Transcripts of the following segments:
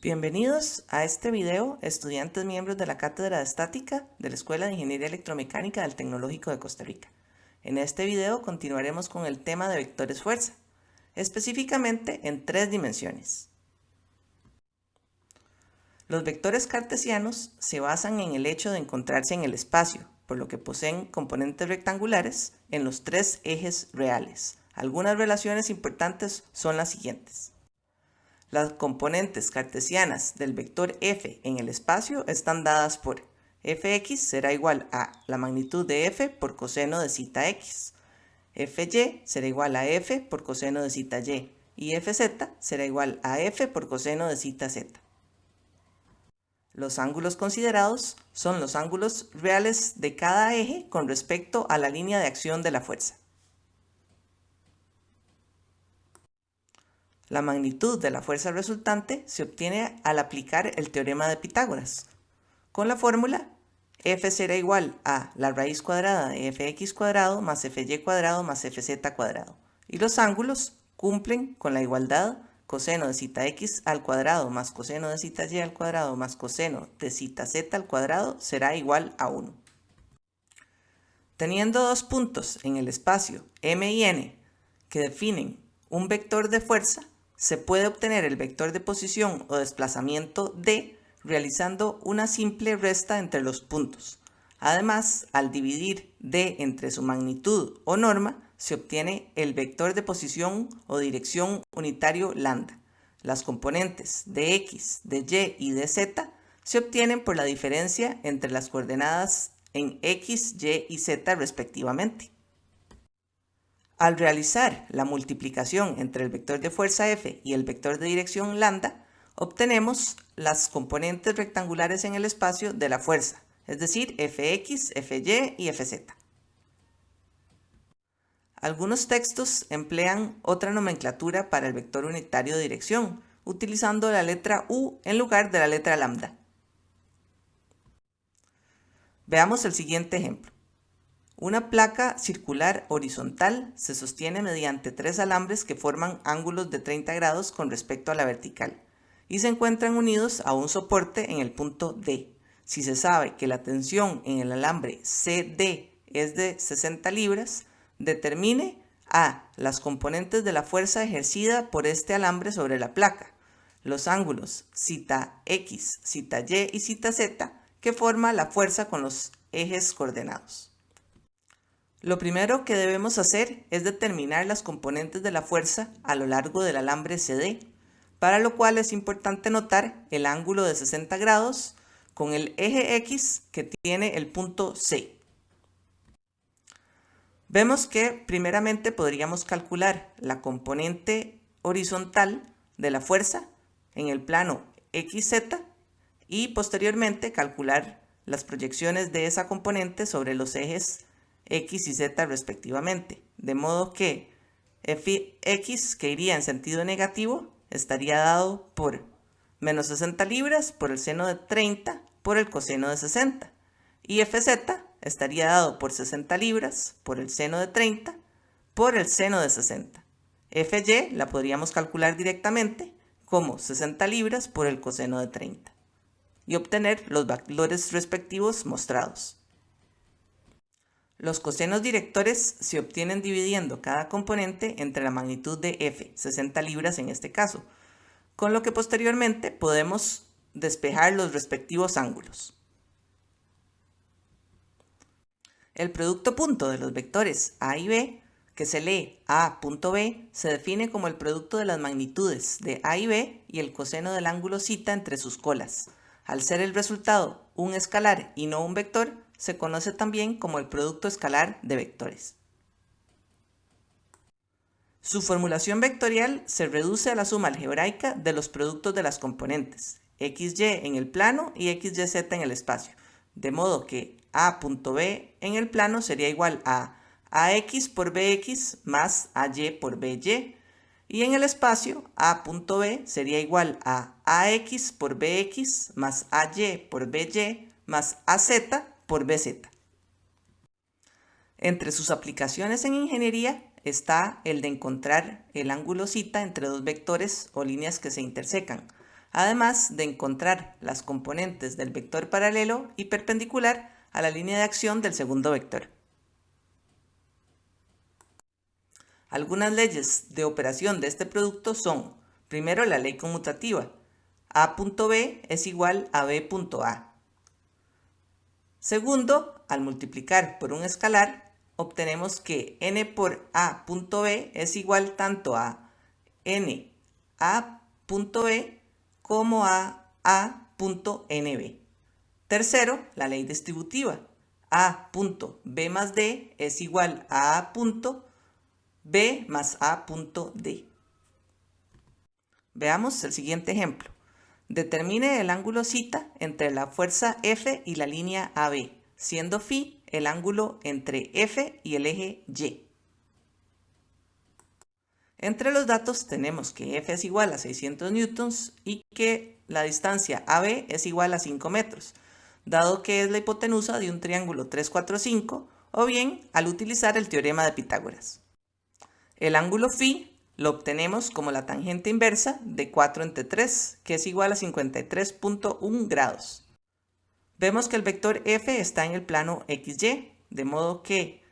Bienvenidos a este video, estudiantes miembros de la Cátedra de Estática de la Escuela de Ingeniería Electromecánica del Tecnológico de Costa Rica. En este video continuaremos con el tema de vectores fuerza, específicamente en tres dimensiones. Los vectores cartesianos se basan en el hecho de encontrarse en el espacio, por lo que poseen componentes rectangulares en los tres ejes reales. Algunas relaciones importantes son las siguientes. Las componentes cartesianas del vector f en el espacio están dadas por fx será igual a la magnitud de f por coseno de zeta x, fy será igual a f por coseno de zeta y fz será igual a f por coseno de zeta z. Los ángulos considerados son los ángulos reales de cada eje con respecto a la línea de acción de la fuerza. La magnitud de la fuerza resultante se obtiene al aplicar el teorema de Pitágoras, con la fórmula F será igual a la raíz cuadrada de fx cuadrado más fy cuadrado más fz cuadrado, y los ángulos cumplen con la igualdad coseno de zeta x al cuadrado más coseno de zeta y al cuadrado más coseno de zeta z al cuadrado será igual a 1. Teniendo dos puntos en el espacio M y N que definen un vector de fuerza, se puede obtener el vector de posición o desplazamiento D realizando una simple resta entre los puntos. Además, al dividir D entre su magnitud o norma, se obtiene el vector de posición o dirección unitario lambda. Las componentes de X, de Y y de Z se obtienen por la diferencia entre las coordenadas en X, Y y Z respectivamente. Al realizar la multiplicación entre el vector de fuerza F y el vector de dirección lambda, obtenemos las componentes rectangulares en el espacio de la fuerza, es decir, Fx, Fy y Fz. Algunos textos emplean otra nomenclatura para el vector unitario de dirección, utilizando la letra U en lugar de la letra lambda. Veamos el siguiente ejemplo. Una placa circular horizontal se sostiene mediante tres alambres que forman ángulos de 30 grados con respecto a la vertical y se encuentran unidos a un soporte en el punto D. Si se sabe que la tensión en el alambre CD es de 60 libras, determine a las componentes de la fuerza ejercida por este alambre sobre la placa, los ángulos zeta X, zeta Y y zeta Z que forma la fuerza con los ejes coordenados. Lo primero que debemos hacer es determinar las componentes de la fuerza a lo largo del alambre CD, para lo cual es importante notar el ángulo de 60 grados con el eje X que tiene el punto C. Vemos que primeramente podríamos calcular la componente horizontal de la fuerza en el plano XZ y posteriormente calcular las proyecciones de esa componente sobre los ejes X y Z respectivamente, de modo que Fx, que iría en sentido negativo, estaría dado por menos 60 libras por el seno de 30 por el coseno de 60, y Fz estaría dado por 60 libras por el seno de 30 por el seno de 60. Fy la podríamos calcular directamente como 60 libras por el coseno de 30 y obtener los valores respectivos mostrados. Los cosenos directores se obtienen dividiendo cada componente entre la magnitud de f, 60 libras en este caso, con lo que posteriormente podemos despejar los respectivos ángulos. El producto punto de los vectores a y b, que se lee a.b, se define como el producto de las magnitudes de a y b y el coseno del ángulo θ entre sus colas. Al ser el resultado un escalar y no un vector, se conoce también como el producto escalar de vectores. Su formulación vectorial se reduce a la suma algebraica de los productos de las componentes, xy en el plano y xyz en el espacio, de modo que a.b en el plano sería igual a ax por bx más ay por by, y en el espacio a.b sería igual a ax por bx más ay por by más az por bz. Entre sus aplicaciones en ingeniería está el de encontrar el ángulo θ entre dos vectores o líneas que se intersecan. además de encontrar las componentes del vector paralelo y perpendicular a la línea de acción del segundo vector. Algunas leyes de operación de este producto son, primero, la ley conmutativa. A.B es igual a B.A. Segundo, al multiplicar por un escalar, obtenemos que n por A.B es igual tanto a n A.B como a A.NB. Tercero, la ley distributiva. A.B más D es igual a A.B más A.D. Veamos el siguiente ejemplo. Determine el ángulo θ entre la fuerza F y la línea AB, siendo φ el ángulo entre F y el eje Y. Entre los datos tenemos que F es igual a 600 newtons y que la distancia AB es igual a 5 metros, dado que es la hipotenusa de un triángulo 3, 4, 5, o bien al utilizar el teorema de Pitágoras. El ángulo φ lo obtenemos como la tangente inversa de 4 entre 3, que es igual a 53.1 grados. Vemos que el vector f está en el plano xy, de modo que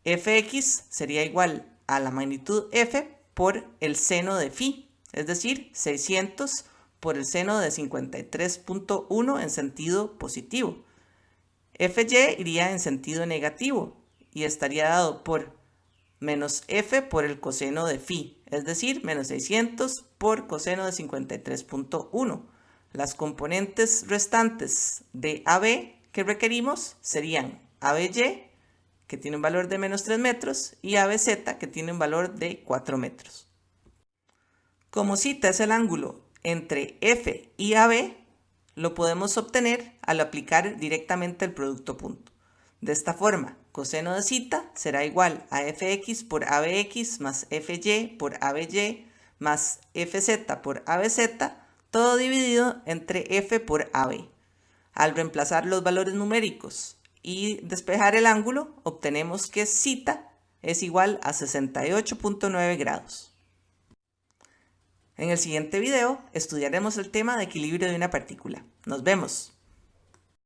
fx sería igual a la magnitud f por el seno de φ, es decir, 600 por el seno de 53.1 en sentido positivo. Fy iría en sentido negativo y estaría dado por menos f por el coseno de φ, es decir, menos 600 por coseno de 53.1. Las componentes restantes de AB que requerimos serían ABY, que tiene un valor de menos 3 metros, y ABZ, que tiene un valor de 4 metros. Como θ es el ángulo entre F y AB, lo podemos obtener al aplicar directamente el producto punto. De esta forma, coseno de θ será igual a fx por abx más fy por aby más fz por abz, todo dividido entre f por ab. Al reemplazar los valores numéricos y despejar el ángulo, obtenemos que θ es igual a 68.9 grados. En el siguiente video estudiaremos el tema de equilibrio de una partícula. Nos vemos.